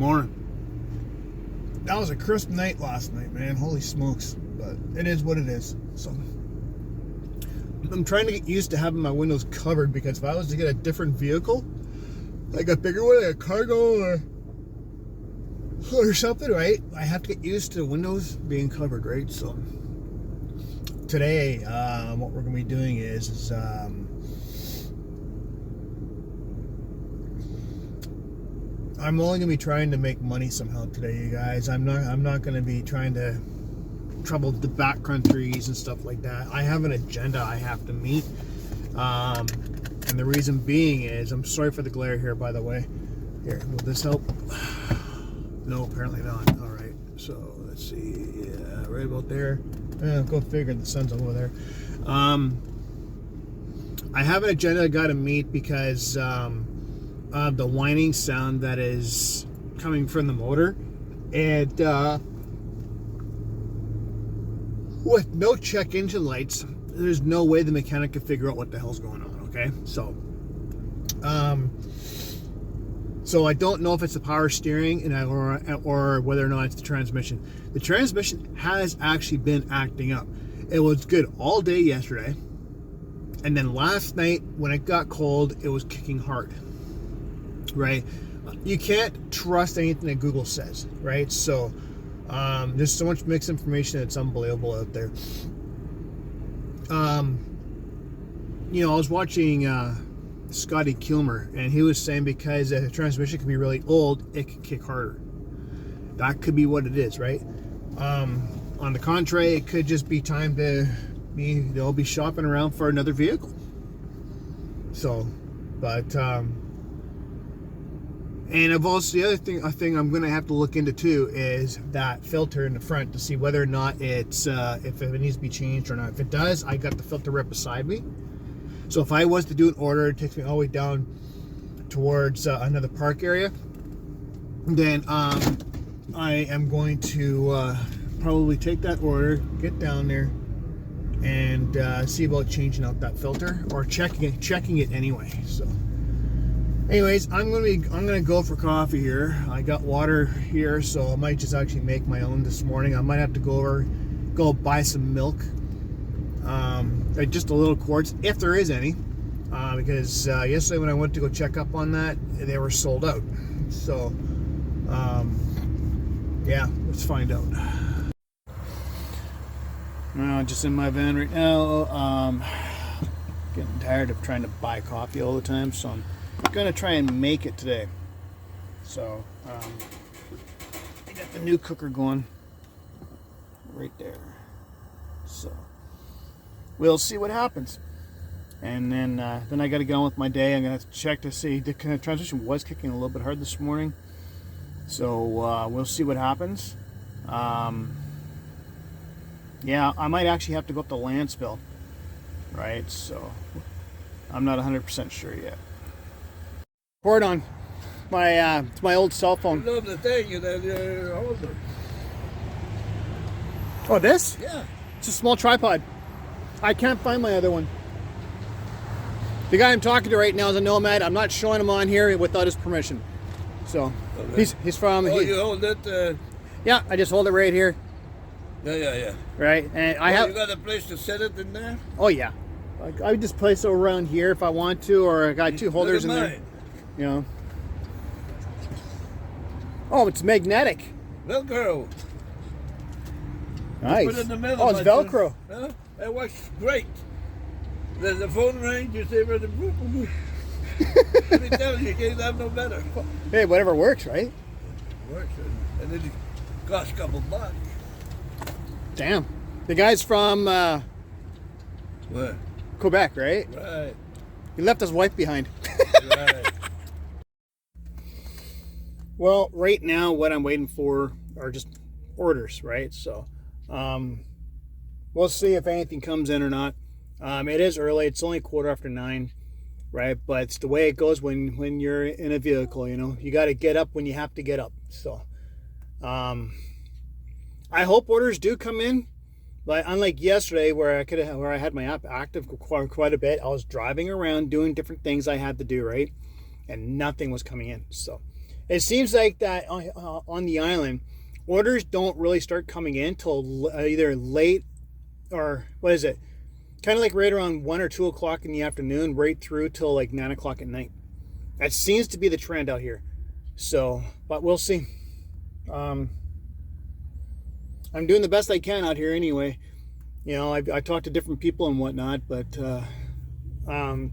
Morning. That was a crisp night last night, man. Holy smokes. But it is what it is. So I'm trying to get used to having my windows covered, because if I was to get a different vehicle, like a bigger one, like a cargo or something, right? I have to get used to the windows being covered, right? So today, what we're going to be doing is I'm only gonna be trying to make money somehow today, you guys. I'm not gonna be trying to trouble the back countries and stuff like that. I have an agenda I have to meet, and the reason being is, I'm sorry for the glare here, by the way. Here, will this help? No, apparently not. All right, so let's see. Yeah, right about there. Go figure. The sun's over there. I have an agenda I got to meet because of the whining sound that is coming from the motor, and with no check engine lights, there's no way the mechanic could figure out what the hell's going on. Okay, so I don't know if it's the power steering or whether or not it's the transmission. The transmission has actually been acting up. It was good all day yesterday, and then last night when it got cold, it was kicking hard. Right, you can't trust anything that Google says, right? So there's so much mixed information that's unbelievable out there. I was watching Scotty Kilmer, and he was saying because the transmission can be really old, it can kick harder. That could be what it is, right? On the contrary, it could just be time to be shopping around for another vehicle. So, but and I've also, the other thing I'm going to have to look into too is that filter in the front to see whether or not it's if it needs to be changed or not. If it does, I got the filter right beside me. So if I was to do an order, it takes me all the way down towards another park area. Then I am going to probably take that order, get down there, and see about changing out that filter or checking it anyway. So. Anyways, I'm gonna go for coffee here. I got water here, so I might just actually make my own this morning. I might have to go buy some milk, just a little quarts if there is any, because yesterday when I went to go check up on that, they were sold out. So, yeah, let's find out. Now, just in my van right now, getting tired of trying to buy coffee all the time, so I'm gonna try and make it today. So I got the new cooker going right there, so we'll see what happens. And then I got to get on with my day. I'm gonna have to check to see the transmission was kicking a little bit hard this morning, so we'll see what happens. Yeah, I might actually have to go up to Landspill, right? So I'm not 100% sure yet. Cord on my it's my old cell phone. I love the thing holder. Oh, this? Yeah. It's a small tripod. I can't find my other one. The guy I'm talking to right now is a nomad. I'm not showing him on here without his permission. So okay. He's from. Oh, you hold it? Yeah, I just hold it right here. Yeah. Right, and You got a place to set it in there? Oh yeah, I would just place it around here if I want to, or I got two holders in there. You know. Oh, it's magnetic. Velcro. Nice. Put it in the middle. Oh, it's Velcro. Huh? That works great. The phone rings, you say, let me tell you can't have no better. Hey, whatever works, right? Works, and it costs a couple bucks. Damn. The guy's from Where? Quebec, right? Right. He left his wife behind. Right. Well, right now what I'm waiting for are just orders, right? So we'll see if anything comes in or not. It is early. It's only 9:15, right? But it's the way it goes when you're in a vehicle, you know. You got to get up when you have to get up. So I hope orders do come in. But unlike yesterday where I had my app active quite a bit, I was driving around doing different things I had to do, right? And nothing was coming in. So It seems like that on the island, orders don't really start coming in till either late or what is it? Kind of like right around 1 or 2 o'clock in the afternoon, right through till like 9 o'clock at night. That seems to be the trend out here. So, but we'll see. I'm doing the best I can out here anyway. You know, I talk to different people and whatnot, but I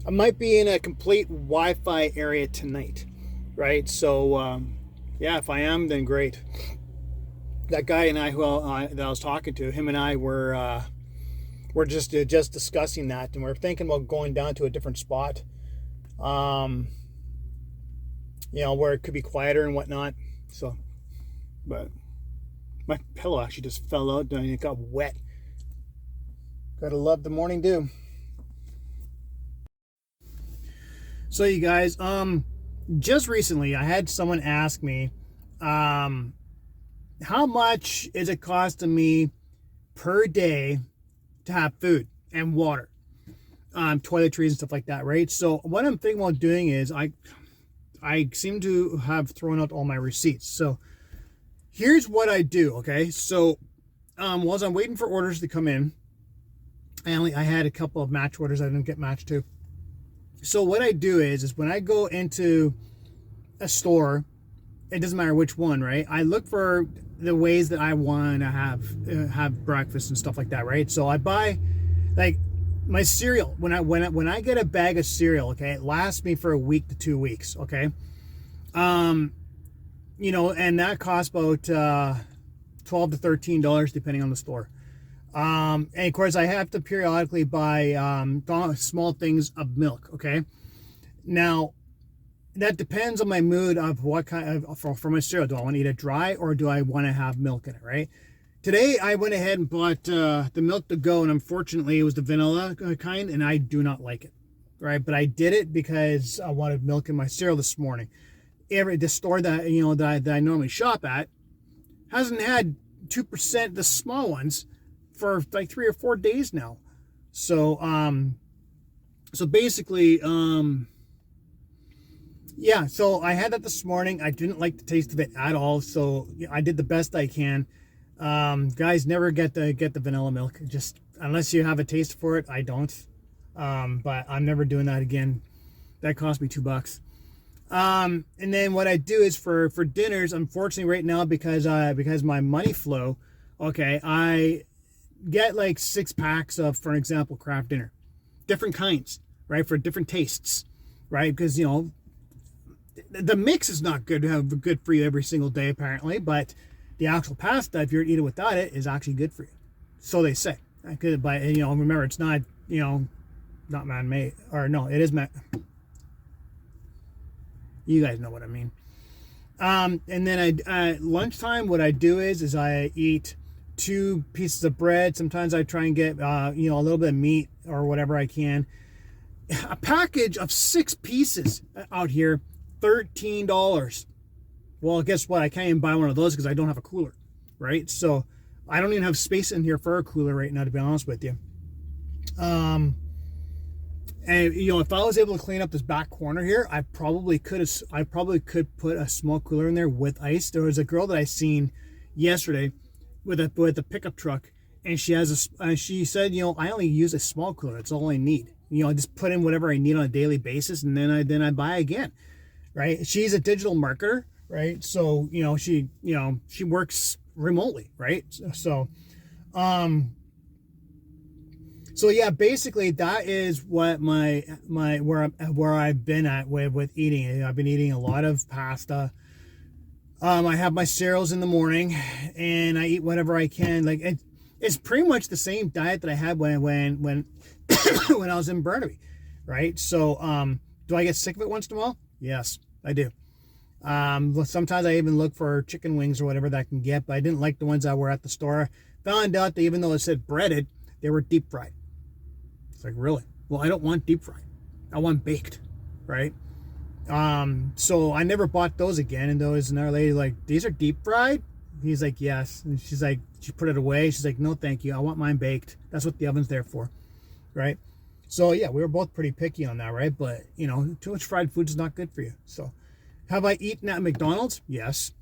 might be in a complete Wi-Fi area tonight, right? So, yeah, if I am, then great. That guy and I, that I was talking to, him and I were just discussing that, and we're thinking about going down to a different spot, you know, where it could be quieter and whatnot. So, but my pillow actually just fell out and it got wet. Gotta love the morning dew. So you guys, just recently I had someone ask me, how much is it costing me per day to have food and water, toiletries and stuff like that, right? So what I'm thinking about doing is I seem to have thrown out all my receipts. So here's what I do, okay? So while I'm waiting for orders to come in, I had a couple of match orders I didn't get matched to. So what I do is when I go into a store, it doesn't matter which one, right? I look for the ways that I want to have breakfast and stuff like that, right? So I buy like my cereal. When I get a bag of cereal, okay, it lasts me for a week to 2 weeks, okay? You know, and that costs about $12 to $13 depending on the store. And of course I have to periodically buy small things of milk, okay? Now that depends on my mood of what kind of for my cereal. Do I want to eat it dry or do I want to have milk in it, right? Today I went ahead and bought the milk to go, and unfortunately it was the vanilla kind, and I do not like it, right? But I did it because I wanted milk in my cereal this morning. The store that that I normally shop at hasn't had 2%, the small ones, for like 3 or 4 days now. So so basically yeah, so I had that this morning. I didn't like the taste of it at all, so I did the best I can. Guys, never get the vanilla milk, just unless you have a taste for it. I don't, but I'm never doing that again. That cost me $2. And then what I do is for dinners, unfortunately right now, because my money flow, okay, I get like 6 packs of, for example, craft dinner, different kinds, right, for different tastes, right? Because you know the mix is not good for you every single day apparently, but the actual pasta, if you're to eat it without it, is actually good for you, so they say. But you know, remember, it's not, you know, not man-made, or no, it is man. You guys know what I mean. And then at lunchtime, what I do is I eat 2 pieces of bread. Sometimes I try and get you know, a little bit of meat or whatever I can. A package of 6 pieces out here, $13. Well, guess what? I can't even buy one of those because I don't have a cooler, right? So I don't even have space in here for a cooler right now, to be honest with you. And you know, if I was able to clean up this back corner here, I probably could put a small cooler in there with ice. There was a girl that I seen yesterday with a pickup truck, and she said, you know, I only use a small cooler. That's all I need. You know, I just put in whatever I need on a daily basis, and then I buy again, right? She's a digital marketer, right? So you know, she works remotely, right? So so yeah, basically that is what where I've been at with eating. I've been eating a lot of pasta. I have my cereals in the morning, and I eat whatever I can. Like it's pretty much the same diet that I had when when I was in Burnaby, right? So do I get sick of it once in a while? Yes, I do. Sometimes I even look for chicken wings or whatever that I can get, but I didn't like the ones that were at the store. Found out that even though it said breaded, they were deep fried. It's like, really? Well, I don't want deep fried. I want baked, right? So I never bought those again. And there was another lady like, these are deep fried? He's like, yes. And she's like, she put it away. She's like, no, thank you. I want mine baked. That's what the oven's there for, right? So yeah, we were both pretty picky on that, right? But you know, too much fried food is not good for you. So Have I eaten at McDonald's? Yes.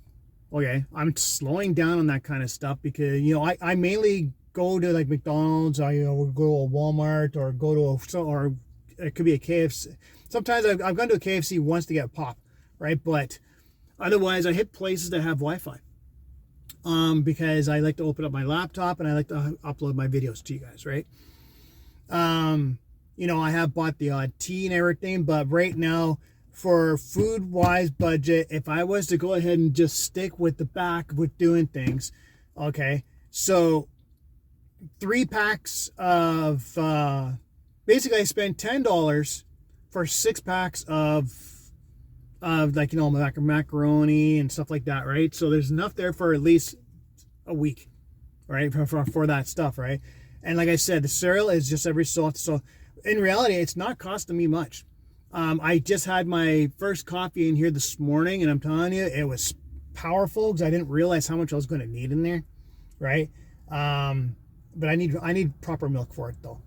Okay, I'm slowing down on that kind of stuff because, you know, I mainly go to like McDonald's, or, you know, we'll go to a Walmart or go to or it could be a KFC. Sometimes I've gone to a KFC once to get pop, right? But otherwise, I hit places that have Wi-Fi because I like to open up my laptop and I like to upload my videos to you guys, right? You know, I have bought the odd tea and everything, but right now, for food-wise budget, if I was to go ahead and just stick with the back with doing things, okay, so 3 packs of, basically I spend $10 for 6 packs of like, you know, macaroni and stuff like that, right? So there's enough there for at least a week, right, for that stuff, right? And like I said, the cereal is just every so in reality, it's not costing me much. I just had my first coffee in here this morning, and I'm telling you, it was powerful because I didn't realize how much I was going to need in there, right? But I need proper milk for it though.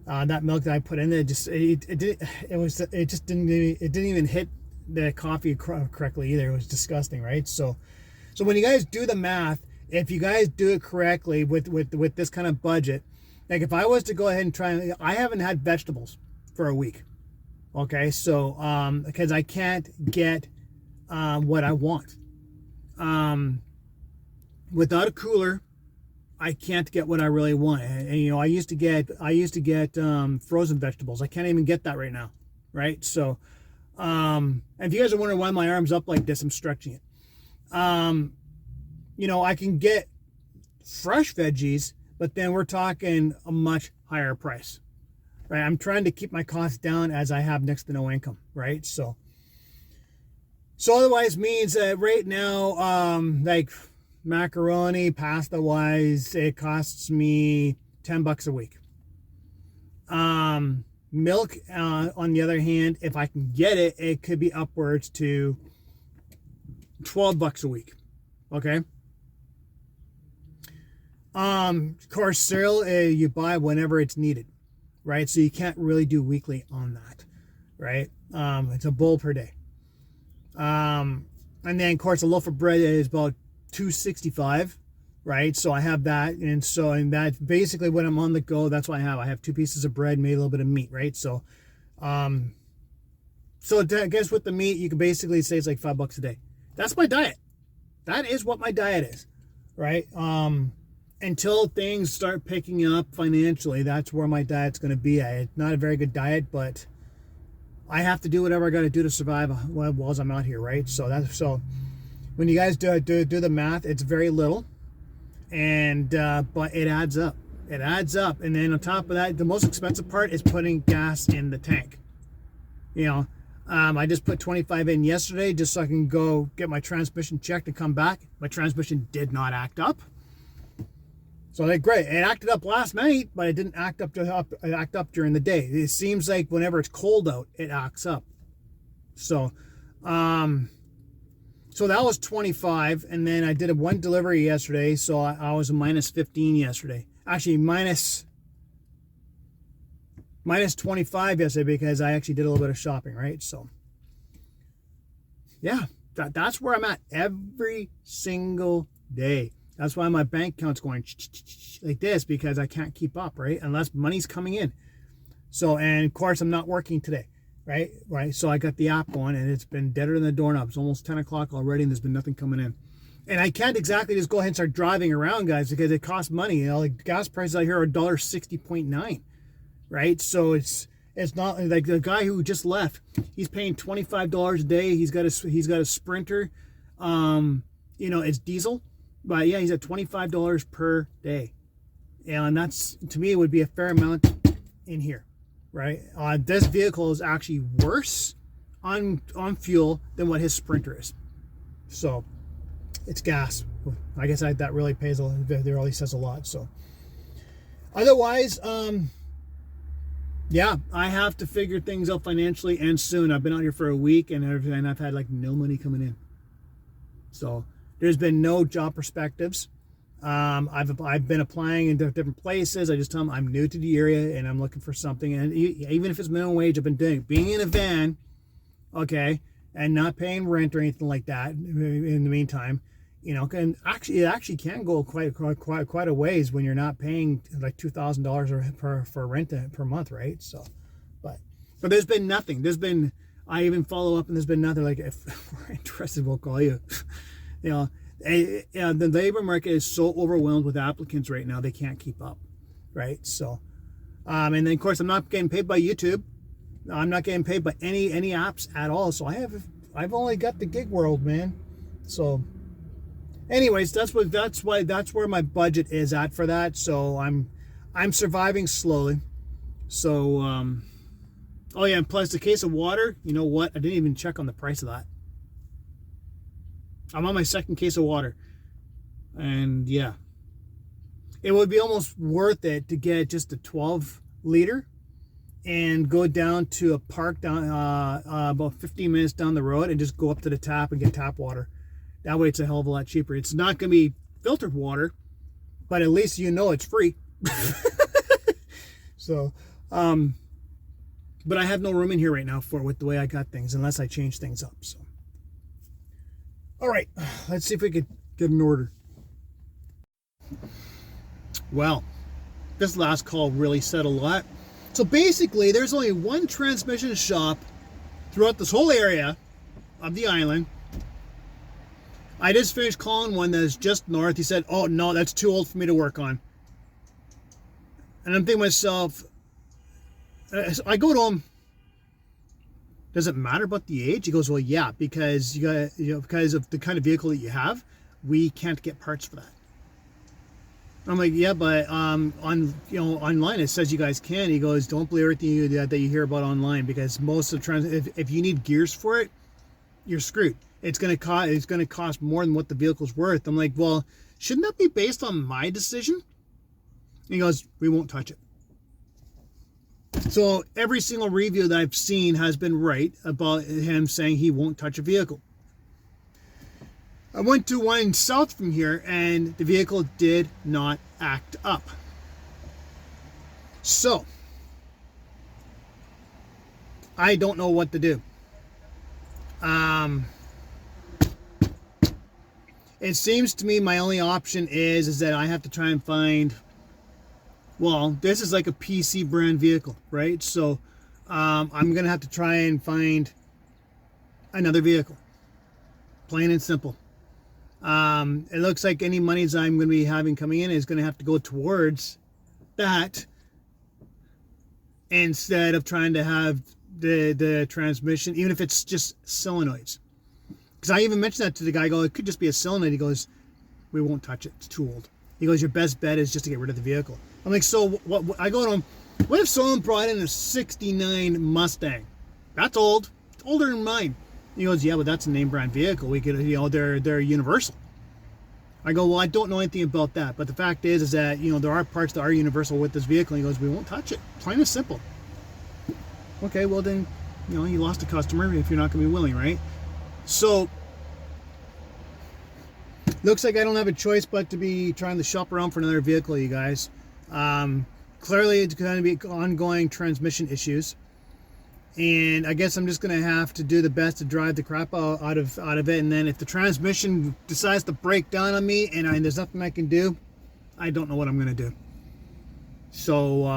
That milk that I put in there it didn't even hit the coffee correctly either. It was disgusting, right? So when you guys do the math, if you guys do it correctly with this kind of budget, like if I was to go ahead and try, I haven't had vegetables for a week. Okay, so because I can't get what I want. Without a cooler, I can't get what I really want. And you know, I used to get frozen vegetables. I can't even get that right now, right? So, and if you guys are wondering why my arm's up like this, I'm stretching it. You know, I can get fresh veggies, but then we're talking a much higher price. Right, I'm trying to keep my costs down as I have next to no income, right? So otherwise means that right now, like macaroni, pasta wise, it costs me $10 a week. Milk, on the other hand, if I can get it, it could be upwards to $12 a week. Okay. Of course, cereal you buy whenever it's needed. Right, so you can't really do weekly on that, right? It's a bowl per day, and then of course a loaf of bread is about $2.65, right? So I have that, and that's basically when I'm on the go. That's what I have 2 pieces of bread, maybe a little bit of meat, right? So, I guess with the meat, you can basically say it's like $5 a day. That's my diet. That is what my diet is, right? Until things start picking up financially, that's where my diet's going to be at. It's not a very good diet, but I have to do whatever I got to do to survive while I'm out here, right? So when you guys do the math, it's very little, and but it adds up. It adds up, and then on top of that, the most expensive part is putting gas in the tank. You know, I just put 25 in yesterday just so I can go get my transmission checked and come back. My transmission did not act up. So like great, it acted up last night, but it didn't act up during the day. It seems like whenever it's cold out, it acts up. So, so that was 25, and then I did one delivery yesterday, so I was a minus 15 yesterday. Actually, minus 25 yesterday because I actually did a little bit of shopping, right? So, yeah, that's where I'm at every single day. That's why my bank account's going like this, because I can't keep up, right? Unless money's coming in. So, and of course, I'm not working today, right? So I got the app going, and it's been deader than the doorknob. It's almost 10 o'clock already, and there's been nothing coming in. And I can't exactly just go ahead and start driving around, guys, because it costs money. You know, like gas prices out here are $1.60.9, right? So it's not like the guy who just left. He's paying $25 a day. He's got a Sprinter. You know, it's diesel. But yeah, he's at $25 per day. And that's, to me, it would be a fair amount in here, right? This vehicle is actually worse on fuel than what his Sprinter is. So it's gas. I guess that really really says a lot. So otherwise, yeah, I have to figure things out financially, and soon. I've been out here for a week, and I've had like no money coming in. So there's been no job perspectives. I've been applying in different places. I just tell them I'm new to the area and I'm looking for something. And even if it's minimum wage, I've been doing it. Being in a van, okay, and not paying rent or anything like that in the meantime, and actually it actually can go quite a ways when you're not paying like $2,000 for rent per month, right? So, but there's been nothing. I even follow up and there's been nothing. Like, if we're interested, we'll call you. The labor market is so overwhelmed with applicants right now, they can't keep up, right? So, and then of course I'm not getting paid by YouTube. I'm not getting paid by any apps at all. So I've only got the gig world, man. So anyways, that's where my budget is at for that. So I'm surviving slowly. So oh yeah, and plus the case of water, you know what? I didn't even check on the price of that. I'm on my second case of water. And yeah, it would be almost worth it to get just a 12 liter and go down to a park down about 15 minutes down the road and just go up to the tap and get tap water. That way it's a hell of a lot cheaper. It's not going to be filtered water, but at least it's free. So, but I have no room in here right now with the way I got things, unless I change things up. So, all right, let's see if we could get an order. Well, this last call really said a lot. So basically, there's only one transmission shop throughout this whole area of the island. I just finished calling one that is just north. He said, oh no, that's too old for me to work on. And I'm thinking to myself, I go to him, does it matter about the age? He goes, well, yeah, because because of the kind of vehicle that you have, we can't get parts for that. I'm like, yeah, but online it says you guys can. He goes, don't believe everything that you hear about online, because most of the if you need gears for it, you're screwed. It's gonna cost more than what the vehicle's worth. I'm like, well, shouldn't that be based on my decision? And he goes, we won't touch it. So every single review that I've seen has been right about him saying he won't touch a vehicle. I went to one south from here and the vehicle did not act up. So I don't know what to do. It seems to me my only option is that I have to try and find, well, this is like a PC brand vehicle, right? So I'm going to have to try and find another vehicle. Plain and simple. It looks like any monies I'm going to be having coming in is going to have to go towards that, instead of trying to have the transmission, even if it's just solenoids. Because I even mentioned that to the guy. I go, it could just be a solenoid. He goes, we won't touch it. It's too old. He goes, your best bet is just to get rid of the vehicle. I'm like, so what? I go to him, what if someone brought in a 69 Mustang? That's old. It's older than mine. He goes, yeah, but that's a name brand vehicle. We could, they're universal. I go, well, I don't know anything about that. But the fact is that, there are parts that are universal with this vehicle. He goes, we won't touch it. Plain and simple. Okay, well then, you lost a customer if you're not going to be willing, right? So, looks like I don't have a choice but to be trying to shop around for another vehicle, you guys. Clearly, it's going to be ongoing transmission issues. And I guess I'm just going to have to do the best to drive the crap out of it. And then if the transmission decides to break down on me and there's nothing I can do, I don't know what I'm going to do. So,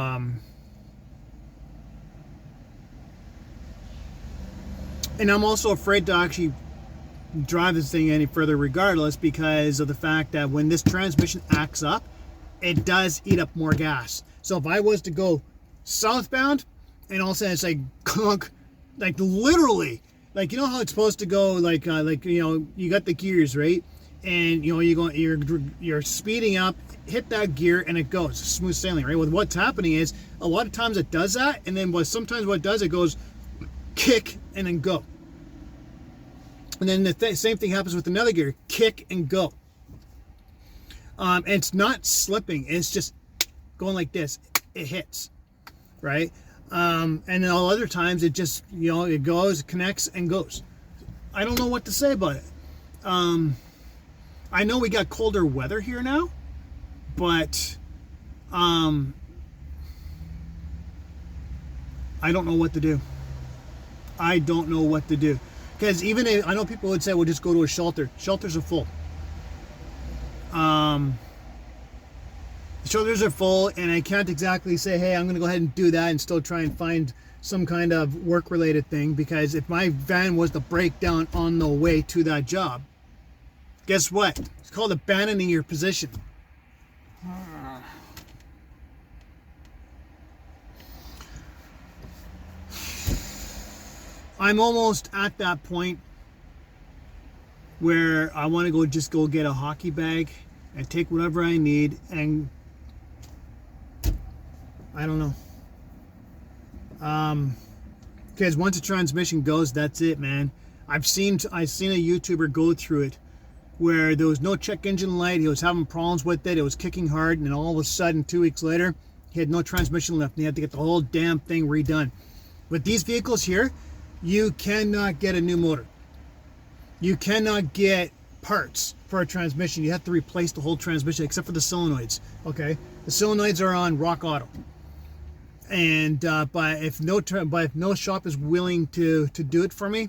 and I'm also afraid to actually drive this thing any further regardless, because of the fact that when this transmission acts up, it does eat up more gas. So if I was to go southbound and all of a sudden it's like clunk, like literally, like how it's supposed to go, you got the gears, right? And you're speeding up, hit that gear and it goes smooth sailing, right? Well, what's happening is a lot of times it does that, and then sometimes what it does, it goes kick and then go. And then the same thing happens with another gear, kick and go. And it's not slipping, it's just going like this. It hits, right? And then all other times it just, it goes, connects and goes. I don't know what to say about it. I know we got colder weather here now, but I don't know what to do. I don't know what to do. because even if, I know people would say, well, just go to a shelter. Shelters are full. Shelters are full, and I can't exactly say, hey, I'm going to go ahead and do that and still try and find some kind of work-related thing, because if my van was to break down on the way to that job, guess what? It's called abandoning your position. I'm almost at that point where I want to just go get a hockey bag and take whatever I need, and I don't know. Because once a transmission goes, that's it, man. I've seen a YouTuber go through it where there was no check engine light. He was having problems with it. It was kicking hard, and then all of a sudden, 2 weeks later, he had no transmission left, and he had to get the whole damn thing redone. With these vehicles here, you cannot get a new motor. You cannot get parts for a transmission. You have to replace the whole transmission except for the solenoids. Okay, the solenoids are on Rock Auto, and but if no shop is willing to do it for me,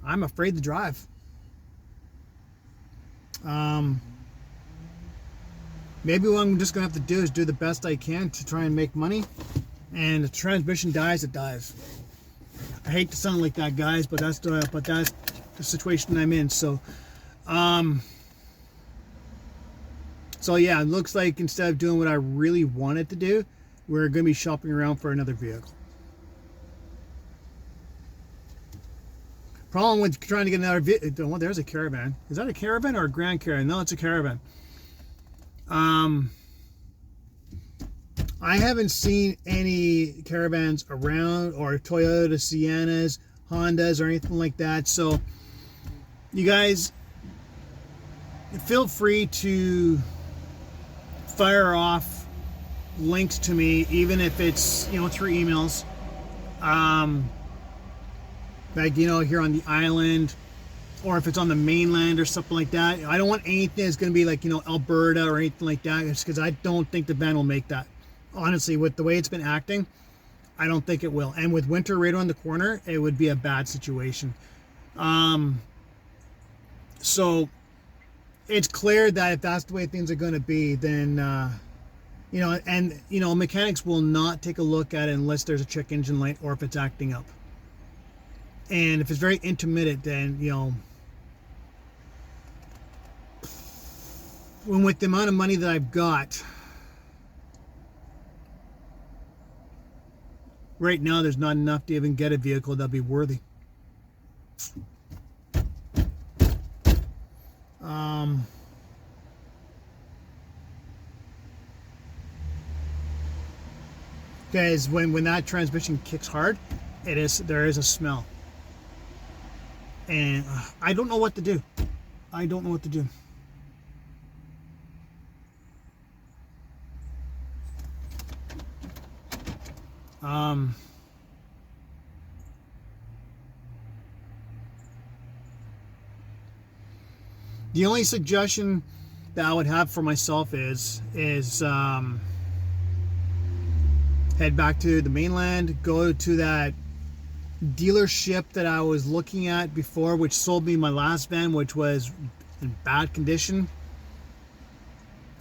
I'm afraid to drive. Maybe what I'm just gonna have to do is do the best I can to try and make money. And the transmission dies, it dies. I hate to sound like that, guys, but that's the situation I'm in. So, so yeah, it looks like instead of doing what I really wanted to do, we're going to be shopping around for another vehicle. Problem with trying to get another vehicle. Oh, there's a Caravan. Is that a Caravan or a Grand Caravan? No, it's a Caravan. I haven't seen any Caravans around, or Toyota Siennas, Hondas, or anything like that. So you guys feel free to fire off links to me, even if it's, you know, through emails. Like, you know, here on the island, or if it's on the mainland or something like that. I don't want anything that's going to be like, you know, Alberta or anything like that, just because I don't think the van will make that. Honestly, with the way it's been acting, I don't think it will. And with winter right around the corner, it would be a bad situation. So it's clear that if that's the way things are going to be, then, you know, and, you know, mechanics will not take a look at it unless there's a check engine light or if it's acting up. And if it's very intermittent, then, you know, when with the amount of money that I've got, right now, there's not enough to even get a vehicle that'll be worthy. Guys, when that transmission kicks hard, there is a smell, and I don't know what to do. I don't know what to do. The only suggestion that I would have for myself is head back to the mainland, go to that dealership that I was looking at before, which sold me my last van, which was in bad condition,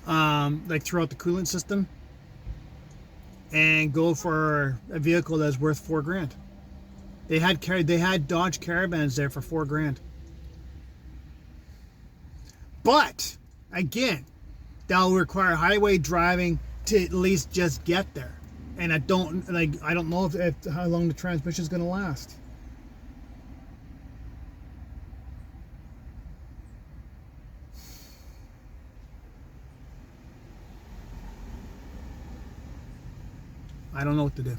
like throughout the coolant system, and go for a vehicle that's worth $4,000. They had Dodge Caravans there for $4,000. But again, that will require highway driving to at least just get there. And I don't know if how long the transmission is going to last. I don't know what to do.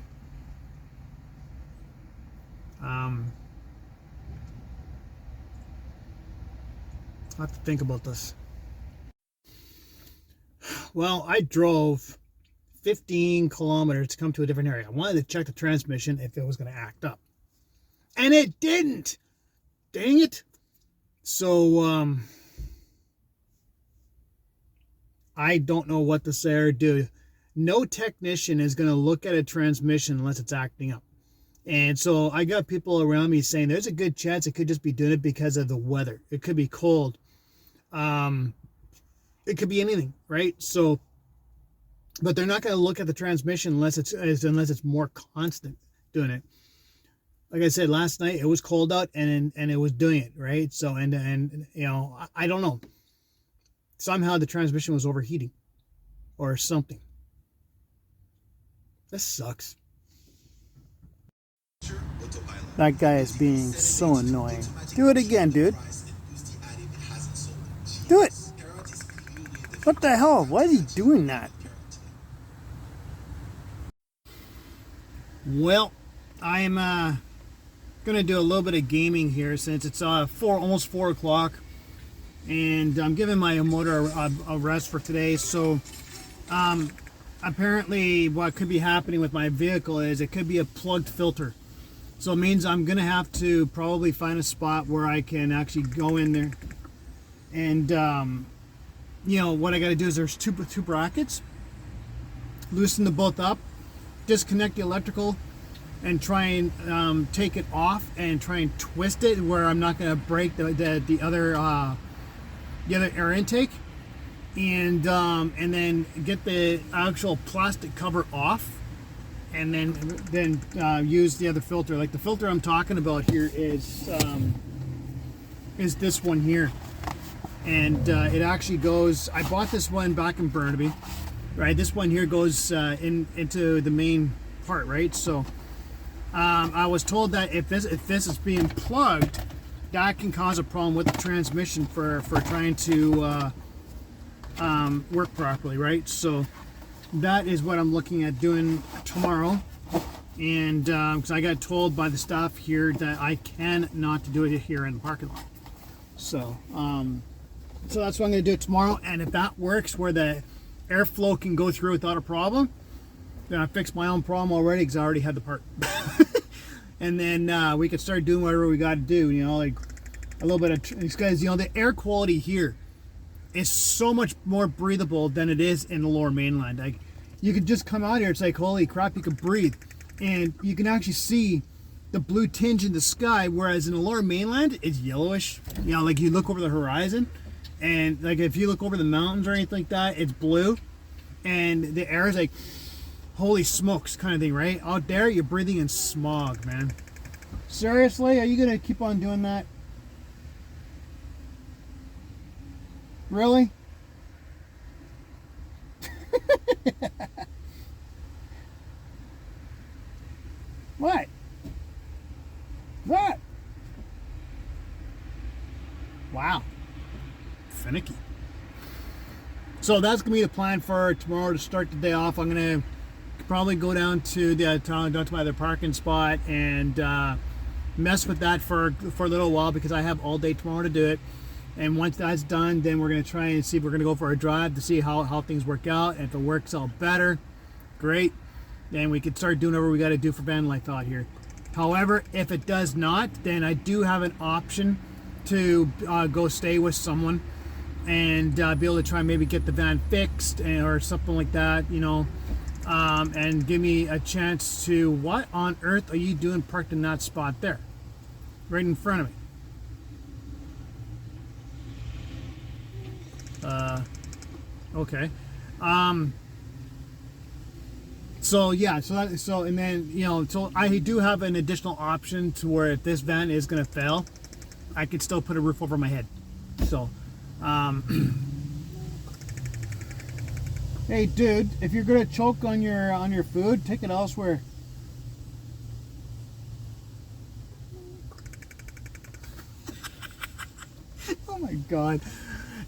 I have to think about this. Well, I drove 15 kilometers to come to a different area. I wanted to check the transmission if it was going to act up. And it didn't. Dang it. So, I don't know what to say or do. No technician is going to look at a transmission unless it's acting up. And so I got people around me saying there's a good chance it could just be doing it because of the weather. It could be cold. It could be anything, right? So, but they're not going to look at the transmission unless it's more constant doing it. Like I said last night, it was cold out and it was doing it, right? So and you know, I don't know. Somehow the transmission was overheating or something. This sucks. That guy is being so annoying. Do it again, dude. Do it. What the hell? Why is he doing that? Well, I'm gonna do a little bit of gaming here since it's almost 4 o'clock, and I'm giving my motor a rest for today. So apparently what could be happening with my vehicle is it could be a plugged filter. So it means I'm gonna have to probably find a spot where I can actually go in there, and you know what I got to do is there's two brackets. Loosen the both up, disconnect the electrical, and try and take it off and try and twist it where I'm not going to break the other air intake, and then get the actual plastic cover off, and then use the other filter. Like the filter I'm talking about here is this one here, and it actually goes. I bought this one back in Burnaby, right? This one here goes into the main part, right? So I was told that if this is being plugged, that can cause a problem with the transmission for trying to work properly, right? So that is what I'm looking at doing tomorrow, and because I got told by the staff here that I can not do it here in the parking lot. So so that's what I'm going to do tomorrow, and if that works where the airflow can go through without a problem, then I fixed my own problem already because I already had the part. And then we could start doing whatever we got to do, you know, like a little bit of these guys. You know, the air quality here is so much more breathable than it is in the lower mainland. Like, you could just come out here, it's like, holy crap, you could breathe, and you can actually see the blue tinge in the sky, whereas in the lower mainland it's yellowish. You know, like you look over the horizon, and like if you look over the mountains or anything like that, it's blue, and the air is like, holy smokes kind of thing, right? Out there you're breathing in smog, man. Seriously, are you gonna keep on doing that? Really? What? What? Wow. Finicky. So that's gonna be the plan for tomorrow to start the day off. I'm gonna probably go down to down to my other parking spot and mess with that for a little while, because I have all day tomorrow to do it. And once that's done, then we're gonna try and see if we're gonna go for a drive to see how things work out. And if it works out better, great. Then we could start doing whatever we got to do for van life out here. However, if it does not, then I do have an option to go stay with someone and be able to try and maybe get the van fixed or something like that, you know, and give me a chance to, what on earth are you doing parked in that spot there, right in front of me? Okay. So yeah, and then, you know, so I do have an additional option to where if this van is gonna fail, I could still put a roof over my head. So hey dude, if you're gonna choke on your food, take it elsewhere. Oh my god.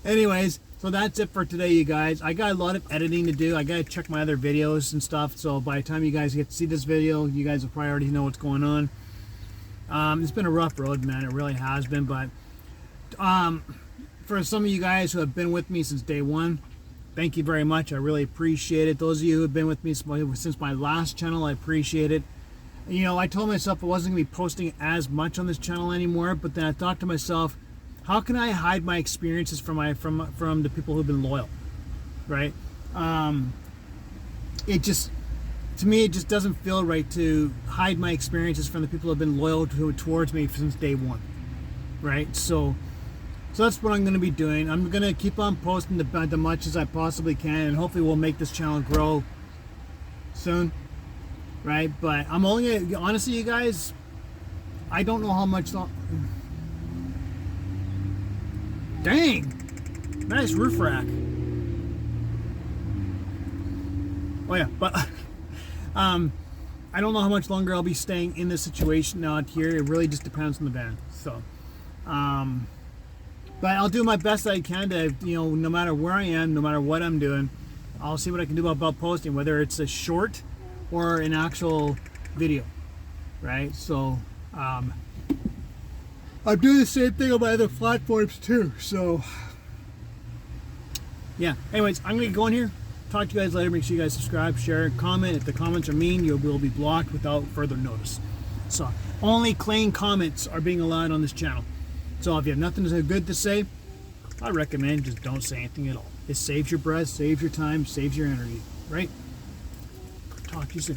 Anyways, so that's it for today, you guys. I got a lot of editing to do. I gotta check my other videos and stuff, so by the time you guys get to see this video, you guys will probably already know what's going on. It's been a rough road, man. It really has been, but for some of you guys who have been with me since day one, thank you very much. I really appreciate it. Those of you who have been with me since my last channel, I appreciate it. You know, I told myself I wasn't gonna be posting as much on this channel anymore, but then I thought to myself, how can I hide my experiences from the people who've been loyal, right? It just, to me, it just doesn't feel right to hide my experiences from the people who have been loyal towards me since day one, right? So that's what I'm going to be doing. I'm going to keep on posting the much as I possibly can, and hopefully we'll make this channel grow soon, right? But I'm only gonna, honestly, you guys, I don't know how much dang, nice roof rack. Oh yeah, but I don't know how much longer I'll be staying in this situation out here. It really just depends on the van. So but I'll do my best that I can to, no matter where I am, no matter what I'm doing, I'll see what I can do about posting, whether it's a short or an actual video, right? So I'm doing the same thing on my other platforms too. So yeah, anyways, I'm gonna go in here, talk to you guys later. Make sure you guys subscribe, share, comment. If the comments are mean, you will be blocked without further notice. So only clean comments are being allowed on this channel. So if you have nothing good to say, I recommend just don't say anything at all. It saves your breath, saves your time, saves your energy, right? Talk to you soon.